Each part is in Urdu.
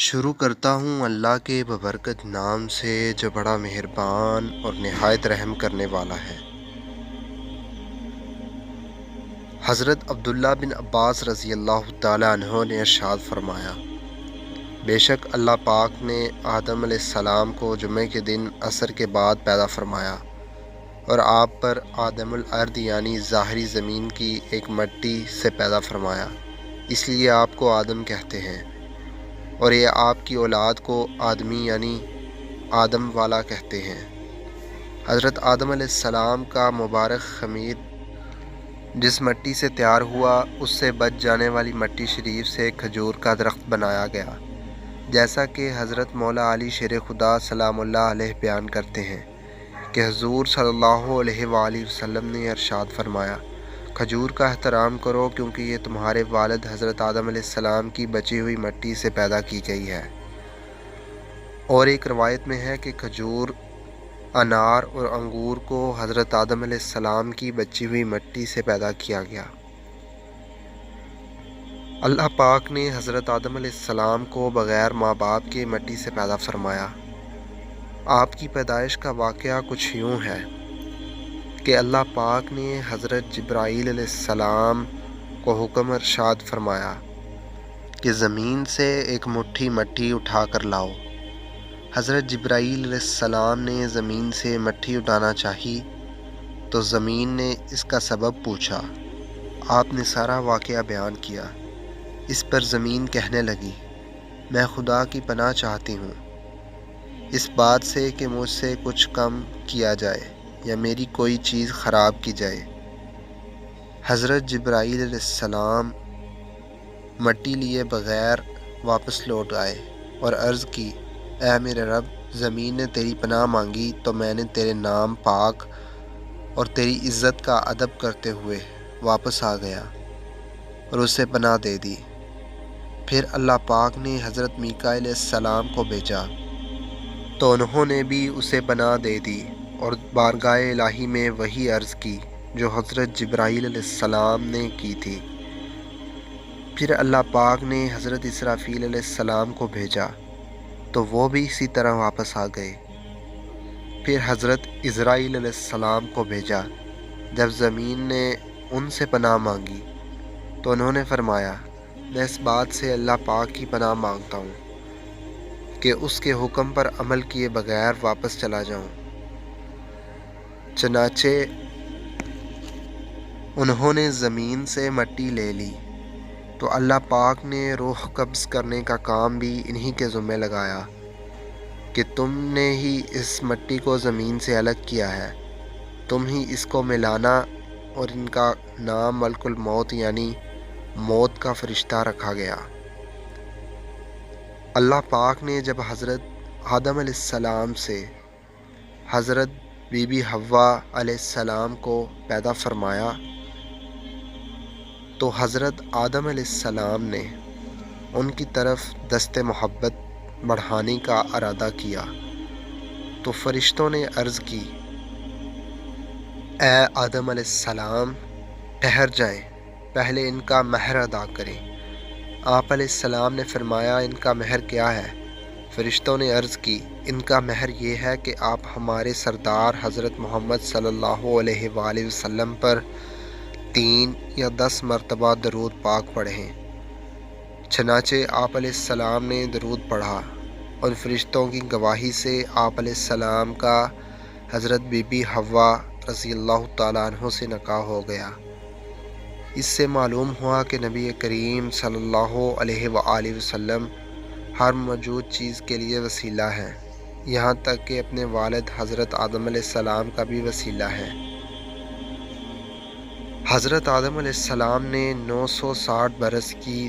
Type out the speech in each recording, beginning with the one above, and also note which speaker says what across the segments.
Speaker 1: شروع کرتا ہوں اللہ کے ببرکت نام سے جو بڑا مہربان اور نہایت رحم کرنے والا ہے۔ حضرت عبداللہ بن عباس رضی اللہ تعالیٰ عنہ نے ارشاد فرمایا، بے شک اللہ پاک نے آدم علیہ السلام کو جمعہ کے دن عصر کے بعد پیدا فرمایا اور آپ پر آدم الارض یعنی ظاہری زمین کی ایک مٹی سے پیدا فرمایا، اس لیے آپ کو آدم کہتے ہیں، اور یہ آپ کی اولاد کو آدمی یعنی آدم والا کہتے ہیں۔ حضرت آدم علیہ السلام کا مبارک خمیر جس مٹی سے تیار ہوا، اس سے بچ جانے والی مٹی شریف سے کھجور کا درخت بنایا گیا، جیسا کہ حضرت مولا علی شیر خدا سلام اللہ علیہ بیان کرتے ہیں کہ حضور صلی اللہ علیہ وآلہ وسلم نے ارشاد فرمایا، کھجور کا احترام کرو کیونکہ یہ تمہارے والد حضرت آدم علیہ السلام کی بچی ہوئی مٹی سے پیدا کی گئی ہے۔ اور ایک روایت میں ہے کہ کھجور، انار اور انگور کو حضرت آدم علیہ السلام کی بچی ہوئی مٹی سے پیدا کیا گیا۔ اللہ پاک نے حضرت آدم علیہ السلام کو بغیر ماں باپ کے مٹی سے پیدا فرمایا۔ آپ کی پیدائش کا واقعہ کچھ یوں ہے کہ اللہ پاک نے حضرت جبرائیل علیہ السلام کو حکم ارشاد فرمایا کہ زمین سے ایک مٹھی مٹی اٹھا کر لاؤ۔ حضرت جبرائیل علیہ السلام نے زمین سے مٹھی اٹھانا چاہی تو زمین نے اس کا سبب پوچھا۔ آپ نے سارا واقعہ بیان کیا۔ اس پر زمین کہنے لگی، میں خدا کی پناہ چاہتی ہوں اس بات سے کہ مجھ سے کچھ کم کیا جائے یا میری کوئی چیز خراب کی جائے۔ حضرت جبرائیل علیہ السلام مٹی لیے بغیر واپس لوٹ آئے اور عرض کی، اے میرے رب، زمین نے تیری پناہ مانگی تو میں نے تیرے نام پاک اور تیری عزت کا ادب کرتے ہوئے واپس آ گیا اور اسے پناہ دے دی۔ پھر اللہ پاک نے حضرت میکائیل علیہ السلام کو بھیجا تو انہوں نے بھی اسے پناہ دے دی اور بارگاہ الہی میں وہی عرض کی جو حضرت جبرائیل علیہ السلام نے کی تھی۔ پھر اللہ پاک نے حضرت اسرافیل علیہ السلام کو بھیجا تو وہ بھی اسی طرح واپس آ گئے۔ پھر حضرت عزرائیل علیہ السلام کو بھیجا۔ جب زمین نے ان سے پناہ مانگی تو انہوں نے فرمایا، میں اس بات سے اللہ پاک کی پناہ مانگتا ہوں کہ اس کے حکم پر عمل کیے بغیر واپس چلا جاؤں۔ چنانچہ انہوں نے زمین سے مٹی لے لی تو اللہ پاک نے روح قبض کرنے کا کام بھی انہی کے ذمہ لگایا کہ تم نے ہی اس مٹی کو زمین سے الگ کیا ہے، تم ہی اس کو ملانا، اور ان کا نام ملک الموت یعنی موت کا فرشتہ رکھا گیا۔ اللہ پاک نے جب حضرت آدم علیہ السلام سے حضرت بی بی حوا علیہ السلام کو پیدا فرمایا تو حضرت آدم علیہ السلام نے ان کی طرف دست محبت بڑھانے کا ارادہ کیا تو فرشتوں نے عرض کی، اے آدم علیہ السلام، ٹھہر جائیں، پہلے ان کا مہر ادا کریں۔ آپ علیہ السلام نے فرمایا، ان کا مہر کیا ہے؟ فرشتوں نے عرض کی، ان کا مہر یہ ہے کہ آپ ہمارے سردار حضرت محمد صلی اللہ علیہ وآلہ وسلم پر 3 یا 10 مرتبہ درود پاک پڑھیں۔ چنانچہ آپ علیہ السلام نے درود پڑھا اور فرشتوں کی گواہی سے آپ علیہ السلام کا حضرت بی بی حوا رضی اللہ تعالیٰ عنہ سے نکاح ہو گیا۔ اس سے معلوم ہوا کہ نبی کریم صلی اللہ علیہ وآلہ وسلم ہر موجود چیز کے لیے وسیلہ ہے، یہاں تک کہ اپنے والد حضرت آدم علیہ السلام کا بھی وسیلہ ہے۔ حضرت آدم علیہ السلام نے 960 برس کی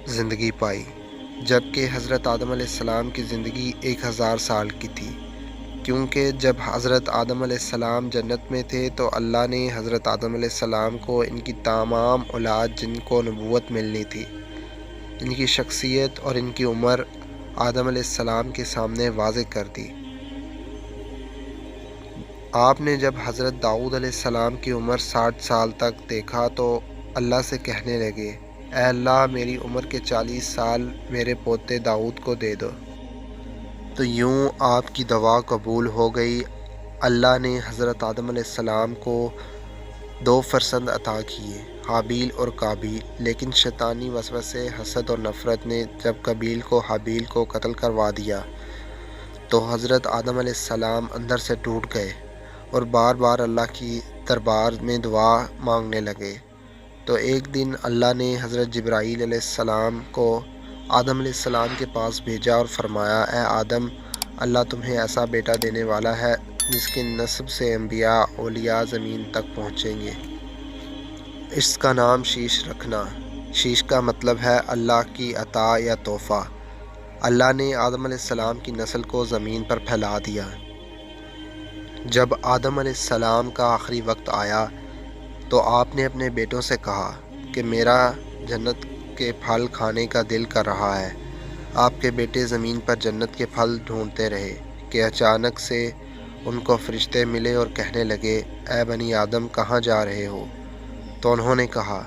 Speaker 1: زندگی پائی، جبکہ حضرت آدم علیہ السلام کی زندگی 1000 سال کی تھی، کیونکہ جب حضرت آدم علیہ السلام جنت میں تھے تو اللہ نے حضرت آدم علیہ السلام کو ان کی تمام اولاد جن کو نبوت ملنی تھی، ان کی شخصیت اور ان کی عمر آدم علیہ السلام کے سامنے واضح کر دی۔ آپ نے جب حضرت داؤد علیہ السلام کی عمر 60 سال تک دیکھا تو اللہ سے کہنے لگے، اے اللہ میری عمر کے 40 سال میرے پوتے داؤد کو دے دو۔ تو یوں آپ کی دعا قبول ہو گئی۔ اللہ نے حضرت آدم علیہ السلام کو 2 فرزند عطا کیے، حابیل اور قابیل، لیکن شیطانی وسوسے، حسد اور نفرت نے جب قابیل کو حابیل کو قتل کروا دیا تو حضرت آدم علیہ السلام اندر سے ٹوٹ گئے اور بار بار اللہ کی دربار میں دعا مانگنے لگے۔ تو ایک دن اللہ نے حضرت جبرائیل علیہ السلام کو آدم علیہ السلام کے پاس بھیجا اور فرمایا، اے آدم، اللہ تمہیں ایسا بیٹا دینے والا ہے جس کے نسب سے انبیاء اولیاء زمین تک پہنچیں گے۔ اس کا نام شیش رکھنا۔ شیش کا مطلب ہے اللہ کی عطا یا تحفہ۔ اللہ نے آدم علیہ السلام کی نسل کو زمین پر پھیلا دیا۔ جب آدم علیہ السلام کا آخری وقت آیا تو آپ نے اپنے بیٹوں سے کہا کہ میرا جنت کے پھل کھانے کا دل کر رہا ہے۔ آپ کے بیٹے زمین پر جنت کے پھل ڈھونڈتے رہے کہ اچانک سے ان کو فرشتے ملے اور کہنے لگے، اے بنی آدم کہاں جا رہے ہو؟ تو انہوں نے کہا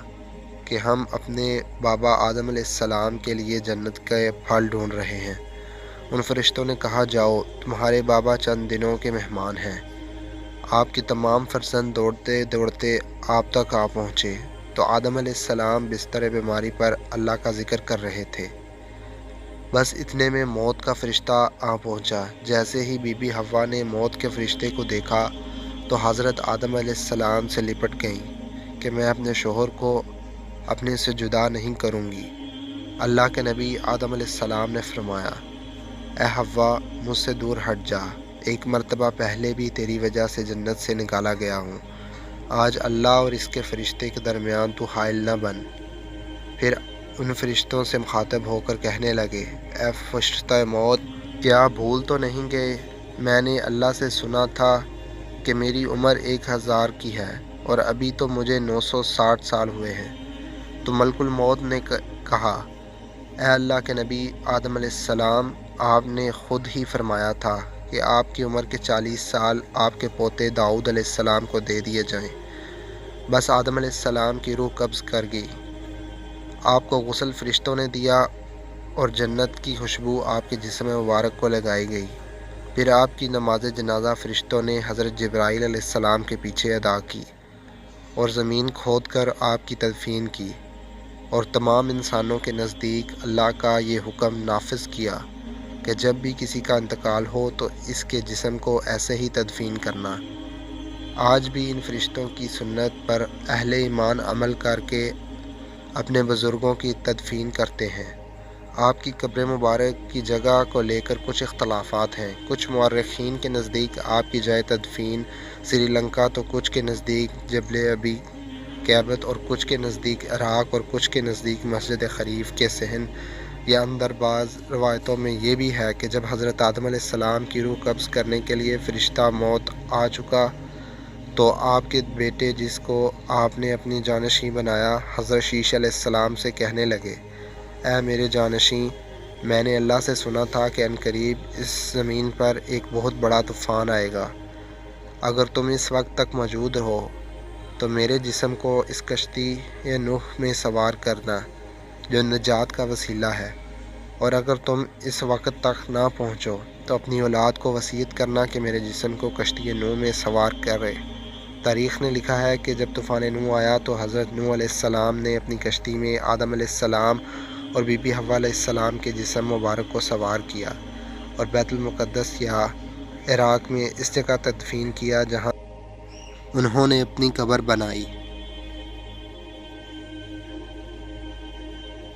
Speaker 1: کہ ہم اپنے بابا آدم علیہ السلام کے لیے جنت کے پھل ڈھونڈ رہے ہیں۔ ان فرشتوں نے کہا، جاؤ، تمہارے بابا چند دنوں کے مہمان ہیں۔ آپ کے تمام فرزند دوڑتے دوڑتے آپ تک آ پہنچے تو آدم علیہ السلام بستر بیماری پر اللہ کا ذکر کر رہے تھے۔ بس اتنے میں موت کا فرشتہ آ پہنچا۔ جیسے ہی بی بی حوا نے موت کے فرشتے کو دیکھا تو حضرت آدم علیہ السلام سے لپٹ گئیں کہ میں اپنے شوہر کو اپنے سے جدا نہیں کروں گی۔ اللہ کے نبی آدم علیہ السلام نے فرمایا، اے حوا، مجھ سے دور ہٹ جا، ایک مرتبہ پہلے بھی تیری وجہ سے جنت سے نکالا گیا ہوں، آج اللہ اور اس کے فرشتے کے درمیان تو حائل نہ بن۔ پھر ان فرشتوں سے مخاطب ہو کر کہنے لگے، اے فرشتہ موت، کیا بھول تو نہیں گئے؟ میں نے اللہ سے سنا تھا کہ میری عمر 1000 کی ہے اور ابھی تو مجھے 960 سال ہوئے ہیں۔ تو ملک الموت نے کہا، اے اللہ کے نبی آدم علیہ السلام، آپ نے خود ہی فرمایا تھا کہ آپ کی عمر کے 40 سال آپ کے پوتے داؤد علیہ السلام کو دے دیے جائیں۔ بس آدم علیہ السلام کی روح قبض کر گئی۔ آپ کو غسل فرشتوں نے دیا اور جنت کی خوشبو آپ کے جسم مبارک کو لگائی گئی۔ پھر آپ کی نماز جنازہ فرشتوں نے حضرت جبرائیل علیہ السلام کے پیچھے ادا کی اور زمین کھود کر آپ کی تدفین کی، اور تمام انسانوں کے نزدیک اللہ کا یہ حکم نافذ کیا کہ جب بھی کسی کا انتقال ہو تو اس کے جسم کو ایسے ہی تدفین کرنا۔ آج بھی ان فرشتوں کی سنت پر اہل ایمان عمل کر کے اپنے بزرگوں کی تدفین کرتے ہیں۔ آپ کی قبر مبارک کی جگہ کو لے کر کچھ اختلافات ہیں۔ کچھ مورخین کے نزدیک آپ کی جائے تدفین سری لنکا، تو کچھ کے نزدیک جبل ابی قیبت، اور کچھ کے نزدیک عراق، اور کچھ کے نزدیک مسجد خریف کے صحن یا اندر۔ بعض روایتوں میں یہ بھی ہے کہ جب حضرت آدم علیہ السلام کی روح قبض کرنے کے لیے فرشتہ موت آ چکا تو آپ کے بیٹے، جس کو آپ نے اپنی جانشین بنایا، حضرت شیش علیہ السلام سے کہنے لگے، اے میرے جانشین، میں نے اللہ سے سنا تھا کہ عنقریب اس زمین پر ایک بہت بڑا طوفان آئے گا۔ اگر تم اس وقت تک موجود ہو تو میرے جسم کو اس کشتی نوح میں سوار کرنا جو نجات کا وسیلہ ہے، اور اگر تم اس وقت تک نہ پہنچو تو اپنی اولاد کو وصیت کرنا کہ میرے جسم کو کشتی نوح میں سوار کرے۔ تاریخ نے لکھا ہے کہ جب طوفان نوح آیا تو حضرت نوح علیہ السلام نے اپنی کشتی میں آدم علیہ السلام اور بی بی حوا علیہ السلام کے جسم مبارک کو سوار کیا اور بیت المقدس یا عراق میں اس جگہ تدفین کیا جہاں انہوں نے اپنی قبر بنائی۔